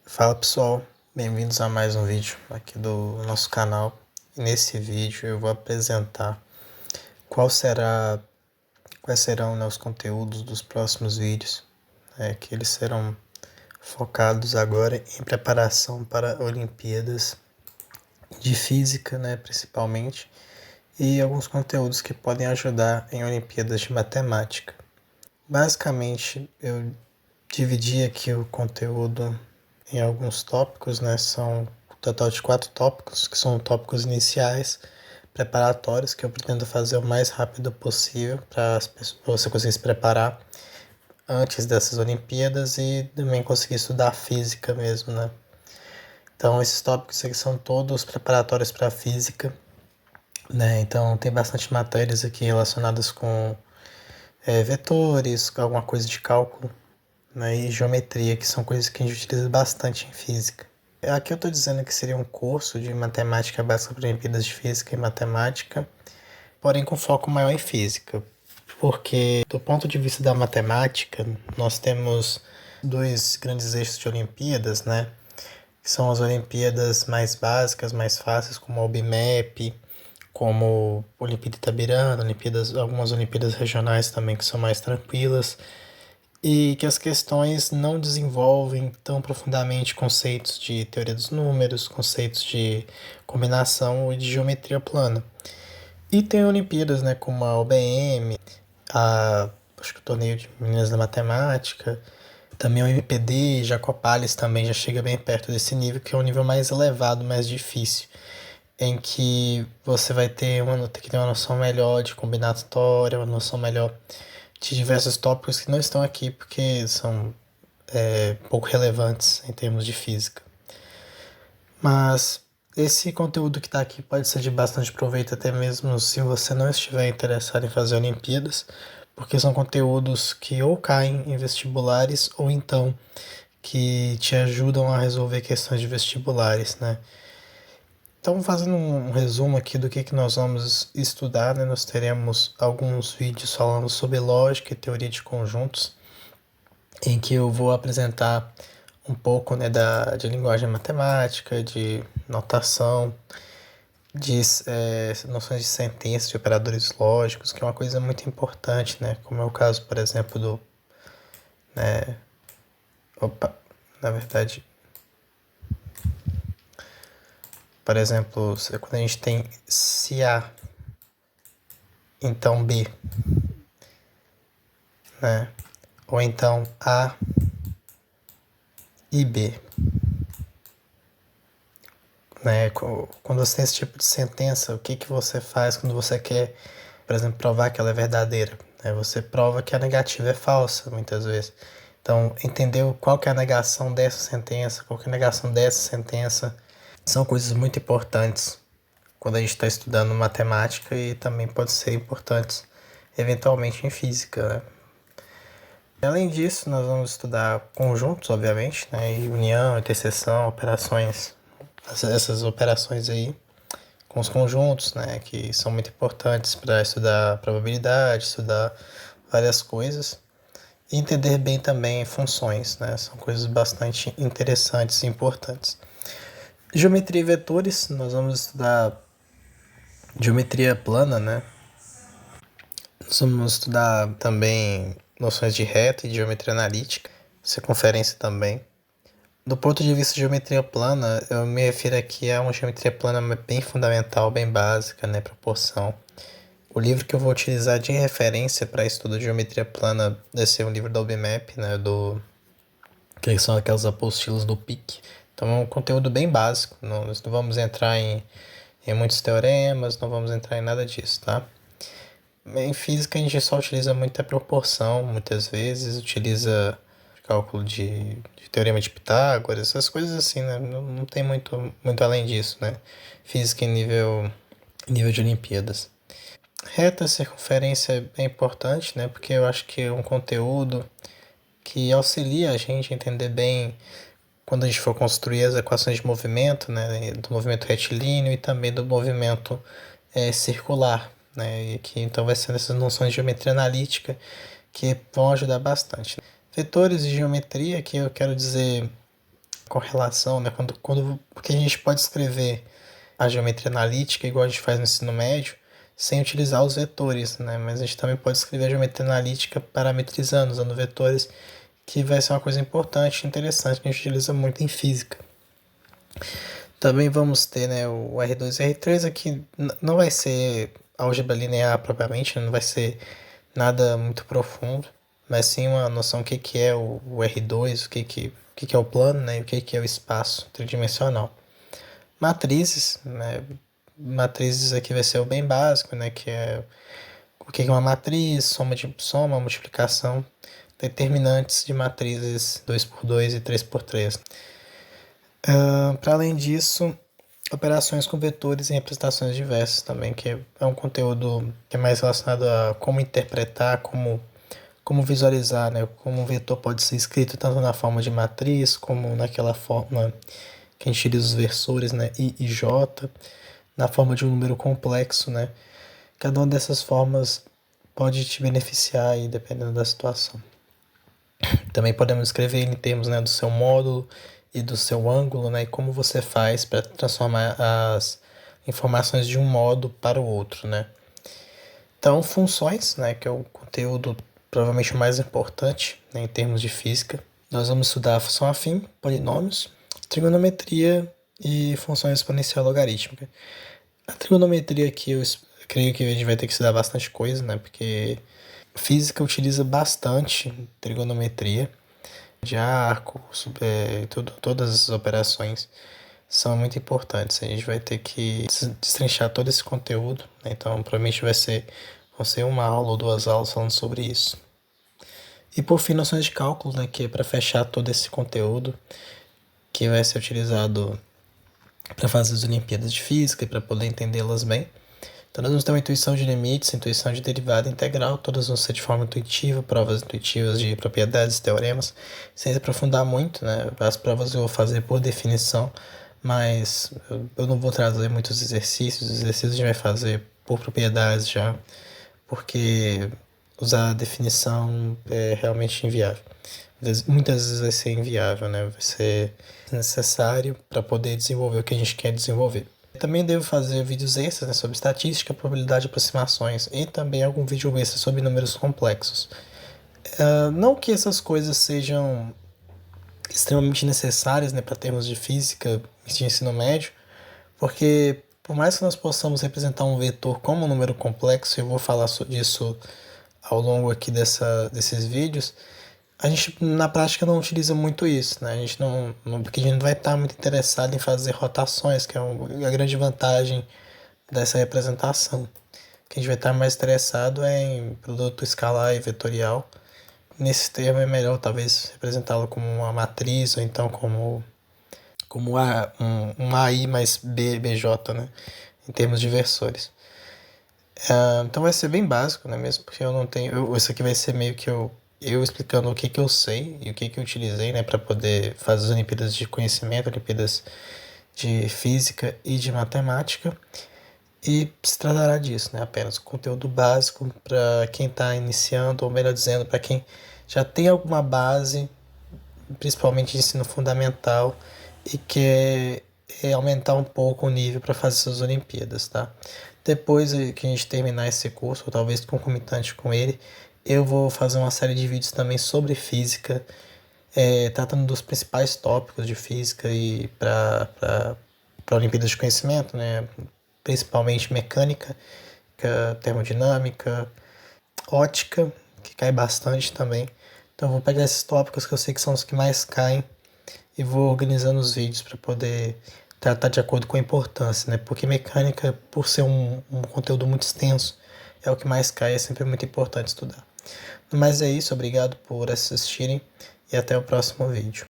Fala pessoal, bem-vindos a mais um vídeo aqui do nosso canal. E nesse vídeo eu vou apresentar quais serão, né, os conteúdos dos próximos vídeos, que eles serão focados agora em preparação para Olimpíadas de Física, né, principalmente, e alguns conteúdos que podem ajudar em Olimpíadas de Matemática. Basicamente, eu dividi aqui o conteúdo em alguns tópicos, né? São um total de 4 tópicos, que são tópicos iniciais, preparatórios, que eu pretendo fazer o mais rápido possível para você conseguir se preparar antes dessas Olimpíadas e também conseguir estudar física mesmo, né? Então, esses tópicos aqui são todos preparatórios para física, né? Então, tem bastante matérias aqui relacionadas com vetores, alguma coisa de cálculo, né, e geometria, que são coisas que a gente utiliza bastante em física. Aqui eu estou dizendo que seria um curso de matemática básica para Olimpíadas de Física e Matemática, porém com foco maior em física, porque do ponto de vista da matemática, nós temos dois grandes eixos de Olimpíadas, né, que são as Olimpíadas mais básicas, mais fáceis, como a OBMEP, como Olimpíada Itabirana, algumas Olimpíadas regionais também que são mais tranquilas, e que as questões não desenvolvem tão profundamente conceitos de teoria dos números, conceitos de combinação e de geometria plana. E tem Olimpíadas, né, como a OBM, acho que o Torneio de Meninas da Matemática, também o MPD, Jacopales também já chega bem perto desse nível, que é um nível mais elevado, mais difícil, em que você vai ter que ter uma noção melhor de combinatória, uma noção melhor de diversos tópicos que não estão aqui porque são pouco relevantes em termos de física. Mas esse conteúdo que está aqui pode ser de bastante proveito até mesmo se você não estiver interessado em fazer Olimpíadas, porque são conteúdos que ou caem em vestibulares ou então que te ajudam a resolver questões de vestibulares, né? Então, fazendo um resumo aqui do que nós vamos estudar, né? Nós teremos alguns vídeos falando sobre lógica e teoria de conjuntos, em que eu vou apresentar um pouco, né, de linguagem matemática, de notação, de noções de sentença, de operadores lógicos, que é uma coisa muito importante, né? Como é o caso, por exemplo, né, opa, na verdade, por exemplo, quando a gente tem se A, então B, né? Ou então A e B, né? Quando você tem esse tipo de sentença, o que você faz quando você quer, por exemplo, provar que ela é verdadeira, né? Você prova que a negativa é falsa, muitas vezes. Então, entender qual que é a negação dessa sentença, qual que é a negação dessa sentença, são coisas muito importantes quando a gente está estudando matemática e também pode ser importantes eventualmente em física, né? Além disso, nós vamos estudar conjuntos, obviamente, né? E união, interseção, operações, essas operações aí com os conjuntos, né? Que são muito importantes para estudar probabilidade, estudar várias coisas e entender bem também funções, né? São coisas bastante interessantes e importantes. Geometria e vetores, nós vamos estudar geometria plana, né? Nós vamos estudar também noções de reta e de geometria analítica, circunferência também. Do ponto de vista de geometria plana, eu me refiro aqui a uma geometria plana bem fundamental, bem básica, né, proporção. O livro que eu vou utilizar de referência para estudo de geometria plana deve ser um livro da OBMEP, né, que são aquelas apostilas do PIC. Então é um conteúdo bem básico, nós não vamos entrar em muitos teoremas, não vamos entrar em nada disso, tá? Em física a gente só utiliza muita proporção, muitas vezes utiliza cálculo de teorema de Pitágoras, essas coisas assim, né? Não tem muito além disso, né? Física em nível de Olimpíadas. Reta, circunferência é importante, né? Porque eu acho que é um conteúdo que auxilia a gente a entender bem quando a gente for construir as equações de movimento, né? Do movimento retilíneo e também do movimento circular, né? E que então vai ser essas noções de geometria analítica que vão ajudar bastante. Vetores e geometria, que eu quero dizer correlação, né? Porque a gente pode escrever a geometria analítica igual a gente faz no ensino médio, sem utilizar os vetores, né? Mas a gente também pode escrever a geometria analítica parametrizando, usando vetores, que vai ser uma coisa importante, interessante, que a gente utiliza muito em física. Também vamos ter, né, o R2 e R3 aqui, não vai ser álgebra linear propriamente, não vai ser nada muito profundo, mas sim uma noção do que é o R2, o que é o plano, né, e o que é o espaço tridimensional. Matrizes, né, matrizes aqui vai ser o bem básico, né, que é o que é uma matriz, soma, multiplicação, determinantes de matrizes 2x2 e 3x3. Para além disso, operações com vetores e representações diversas também, que é um conteúdo que é mais relacionado a como interpretar, como visualizar, né? Como um vetor pode ser escrito tanto na forma de matriz, como naquela forma que a gente utiliza os versores, né? I e J, na forma de um número complexo, né? Cada uma dessas formas pode te beneficiar aí, dependendo da situação. Também podemos escrever em termos, né, do seu módulo e do seu ângulo, né, e como você faz para transformar as informações de um modo para o outro, né. Então, funções, né, que é o conteúdo provavelmente o mais importante, né, em termos de física. Nós vamos estudar a função afim, polinômios, trigonometria e função exponencial logarítmica. A trigonometria aqui eu creio que a gente vai ter que estudar bastante coisa, né, porque física utiliza bastante trigonometria de arco, todas as operações são muito importantes. A gente vai ter que destrinchar todo esse conteúdo, né? Então provavelmente vão ser uma aula ou duas aulas falando sobre isso. E por fim, noções de cálculo, né, que é para fechar todo esse conteúdo que vai ser utilizado para fazer as Olimpíadas de Física e para poder entendê-las bem. Então nós vamos ter uma intuição de limites, intuição de derivada integral, todas vão ser de forma intuitiva, provas intuitivas de propriedades, teoremas, sem se aprofundar muito, né? As provas eu vou fazer por definição, mas eu não vou trazer muitos exercícios, os exercícios a gente vai fazer por propriedades já, porque usar a definição é realmente inviável. Muitas vezes vai ser inviável, né? Vai ser necessário para poder desenvolver o que a gente quer desenvolver. Também devo fazer vídeos extras, né, sobre estatística, probabilidade de aproximações e também algum vídeo extra sobre números complexos. Não que essas coisas sejam extremamente necessárias, né, para termos de física de ensino médio, porque por mais que nós possamos representar um vetor como um número complexo, eu vou falar disso ao longo aqui desses vídeos, a gente na prática não utiliza muito isso, né? A gente porque a gente não vai estar muito interessado em fazer rotações, que é a grande vantagem dessa representação. O que a gente vai estar mais interessado é em produto escalar e vetorial. Nesse termo é melhor talvez representá-lo como uma matriz ou então como um AI mais BJ, né? Em termos de versores. Então vai ser bem básico, né? Mesmo porque eu não tenho. Isso aqui vai ser meio que eu explicando o que eu sei e o que eu utilizei, né, para poder fazer as Olimpíadas de Conhecimento, Olimpíadas de Física e de Matemática. E se tratará disso, né? Apenas conteúdo básico para quem está iniciando, ou melhor dizendo, para quem já tem alguma base, principalmente de ensino fundamental, e quer aumentar um pouco o nível para fazer essas Olimpíadas, tá? Depois que a gente terminar esse curso, ou talvez concomitante com ele, eu vou fazer uma série de vídeos também sobre física, tratando dos principais tópicos de física e para Olimpíadas de Conhecimento, né? Principalmente mecânica, termodinâmica, ótica, que cai bastante também. Então eu vou pegar esses tópicos que eu sei que são os que mais caem e vou organizando os vídeos para poder tratar de acordo com a importância, né? Porque mecânica, por ser um conteúdo muito extenso, é o que mais cai, é sempre muito importante estudar. Mas é isso, obrigado por assistirem e até o próximo vídeo.